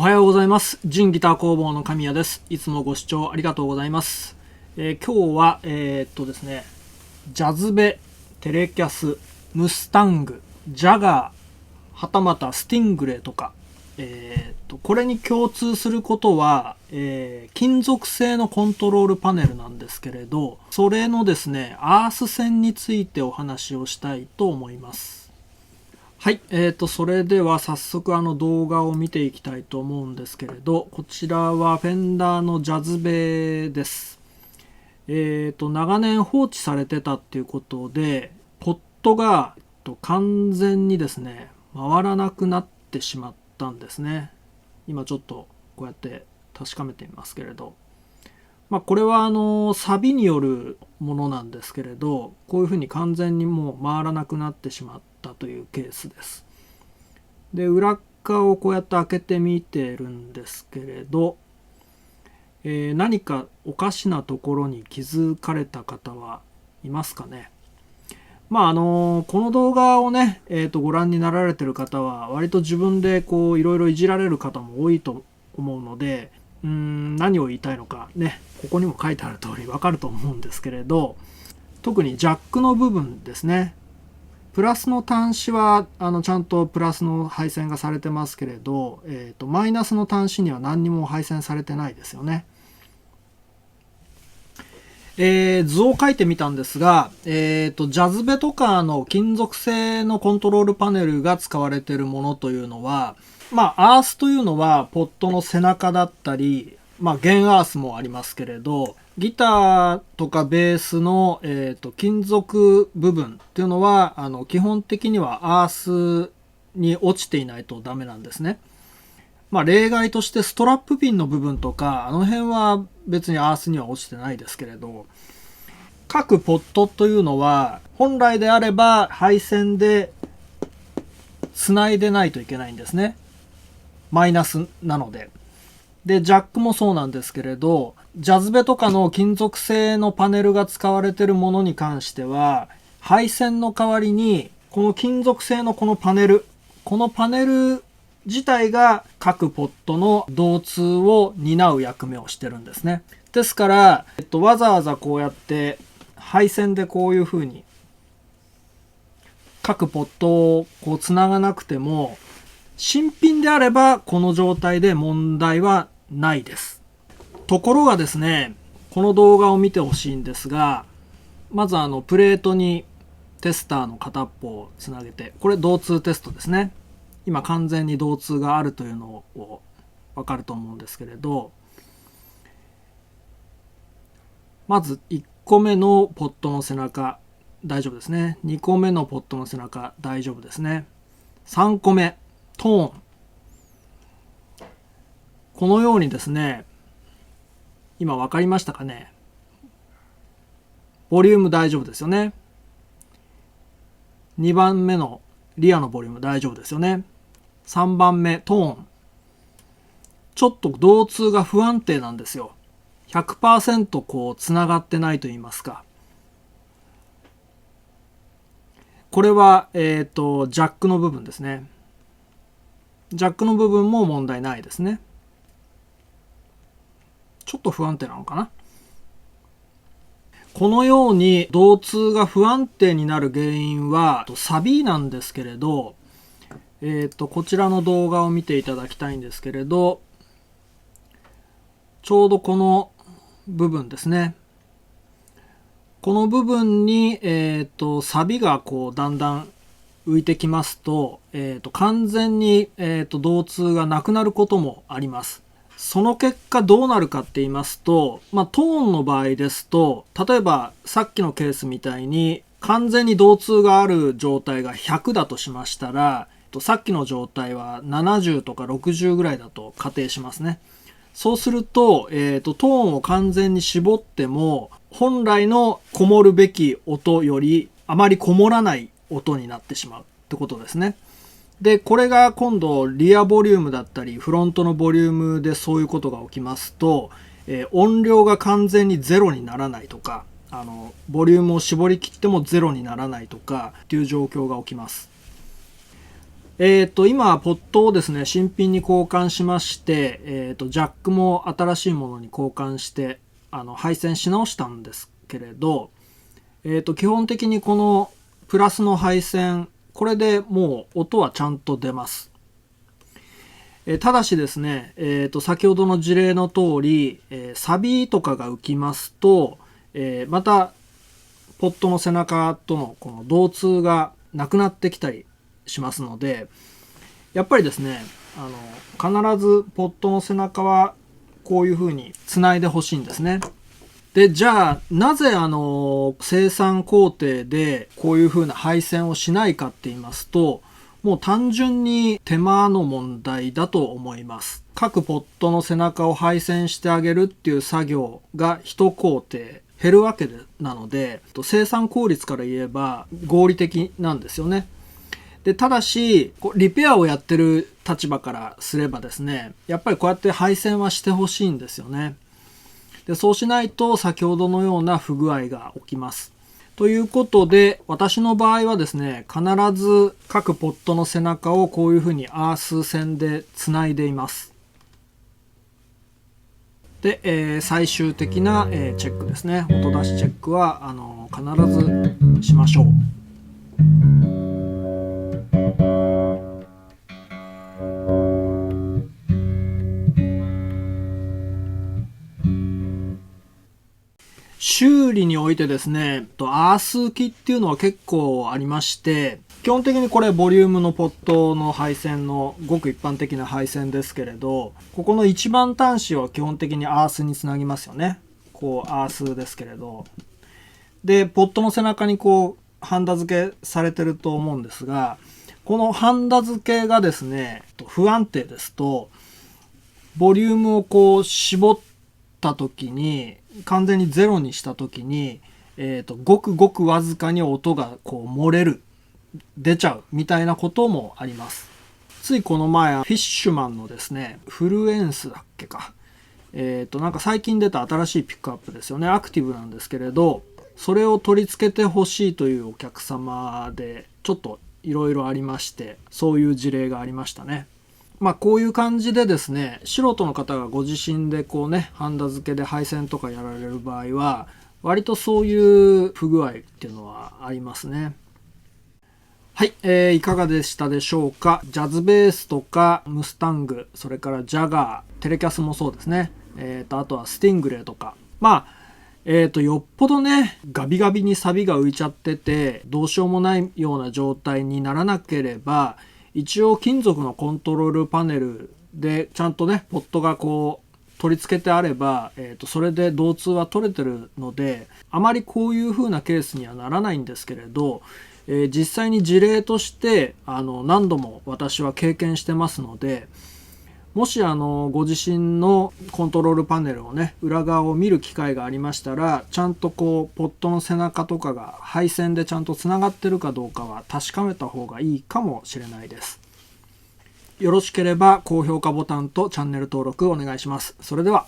はようございます。ジンギター工房の神谷です。いつもご視聴ありがとうございます。今日は、ですね、ジャズベ、テレキャス、ムスタング、ジャガー、はたまたスティングレーとか、これに共通することは、金属製のコントロールパネルなんですけれど、それのですね、アース線についてお話をしたいと思います。はい、それでは早速動画を見ていきたいと思うんですけれど、こちらはフェンダーのジャズベです。長年放置されてたっていうことで、ポットが完全にですね、回らなくなってしまったんですね。今ちょっとこうやって確かめてみますけれど、これは錆によるものなんですけれど、こういうふうに完全にもう回らなくなってしまったというケースです。で、裏側をこうやって開けてみてるんですけれど、何かおかしなところに気づかれた方はいますかね。この動画をね、ご覧になられてる方は割と自分でこういろいろいじられる方も多いと思うので、何を言いたいのかね、ここにも書いてある通りわかると思うんですけれど、特にジャックの部分ですね。プラスの端子はちゃんとプラスの配線がされてますけれど、マイナスの端子には何にも配線されてないですよね。図を描いてみたんですが、ジャズベとかの金属製のコントロールパネルが使われているものというのは、アースというのはポットの背中だったり、弦アースもありますけれど、ギターとかベースの、金属部分っていうのは、基本的にはアースに落ちていないとダメなんですね。例外としてストラップピンの部分とか、あの辺は別にアースには落ちてないですけれど、各ポットというのは、本来であれば配線で繋いでないといけないんですね。マイナスなので。で、ジャックもそうなんですけれど、ジャズベとかの金属製のパネルが使われているものに関しては、配線の代わりに、この金属製のこのパネル自体が各ポットの導通を担う役目をしてるんですね。ですから、わざわざこうやって配線でこういう風に各ポットをこう繋がなくても、新品であればこの状態で問題はないです。ところがですね、この動画を見てほしいんですが、まずプレートにテスターの片っぽをつなげて、これ導通テストですね。今完全に導通があるというのを分かると思うんですけれど、まず1個目のポットの背中大丈夫ですね。2個目のポットの背中大丈夫ですね。3個目トーン、このようにですね、今分かりましたかね。ボリューム大丈夫ですよね。2番目のリアのボリューム大丈夫ですよね。3番目トーン、ちょっと導通が不安定なんですよ。100% こうつながってないと言いますか。これはジャックの部分ですね。ジャックの部分も問題ないですね。ちょっと不安定なのかな。このように導通が不安定になる原因はサビなんですけれど、こちらの動画を見ていただきたいんですけれど、ちょうどこの部分ですね。この部分に、サビがこうだんだん浮いてきますと、完全に、導通がなくなることもあります。その結果どうなるかって言いますと、トーンの場合ですと、例えばさっきのケースみたいに完全に導通がある状態が100だとしましたら、さっきの状態は70とか60ぐらいだと仮定しますね。そうすると、トーンを完全に絞っても、本来のこもるべき音よりあまりこもらない音になってしまうってことですね。で、これが今度リアボリュームだったりフロントのボリュームでそういうことが起きますと、音量が完全にゼロにならないとか、ボリュームを絞り切ってもゼロにならないとかっていう状況が起きます。今、ポットをですね、新品に交換しまして、ジャックも新しいものに交換して、配線し直したんですけれど、基本的にこのプラスの配線、これでもう音はちゃんと出ます。ただしですね、先ほどの事例の通り、サビとかが浮きますと、また、ポットの背中とのこの導通がなくなってきたりしますので、やっぱりですね、必ずポットの背中はこういう風につないでほしいんですね。で、じゃあ、なぜ生産工程でこういう風な配線をしないかって言いますと、もう単純に手間の問題だと思います。各ポットの背中を配線してあげるっていう作業が一工程減るわけなので、生産効率から言えば合理的なんですよね。で、ただし、リペアをやってる立場からすればですね、やっぱりこうやって配線はしてほしいんですよね。で、そうしないと先ほどのような不具合が起きます。ということで、私の場合はですね、必ず各ポットの背中をこういうふうにアース線でつないでいます。で、最終的な、チェックですね。音出しチェックは必ずしましょう。修理においてですね、アース浮きっていうのは結構ありまして、基本的にこれボリュームのポットの配線のごく一般的な配線ですけれど、ここの一番端子を基本的にアースにつなぎますよね。こうアースですけれど。で、ポットの背中にこうハンダ付けされてると思うんですが、このハンダ付けがですね、不安定ですと、ボリュームをこう絞った時に、完全にゼロにした時に、ごくごくわずかに音がこう漏れる、出ちゃうみたいなこともあります。ついこの前、フィッシュマンのですね、フルエンスだっけか。なんか最近出た新しいピックアップですよね。アクティブなんですけれど、それを取り付けてほしいというお客様で、ちょっといろいろありまして、そういう事例がありましたね。まあこういう感じでですね、素人の方がご自身でこうね、ハンダ付けで配線とかやられる場合は、割とそういう不具合っていうのはありますね。はい、いかがでしたでしょうか。ジャズベースとかムスタング、それからジャガー、テレキャスもそうですね。あとはスティングレーとか。まあ、よっぽどね、ガビガビにサビが浮いちゃってて、どうしようもないような状態にならなければ、一応金属のコントロールパネルでちゃんとね、ポットがこう、取り付けてあれば、それで導通は取れてるので、あまりこういう風なケースにはならないんですけれど、実際に事例として何度も私は経験してますので、もしご自身のコントロールパネルをね、裏側を見る機会がありましたら、ちゃんとこうポットの背中とかが配線でちゃんとつながってるかどうかは確かめた方がいいかもしれないです。よろしければ高評価ボタンとチャンネル登録お願いします。それでは。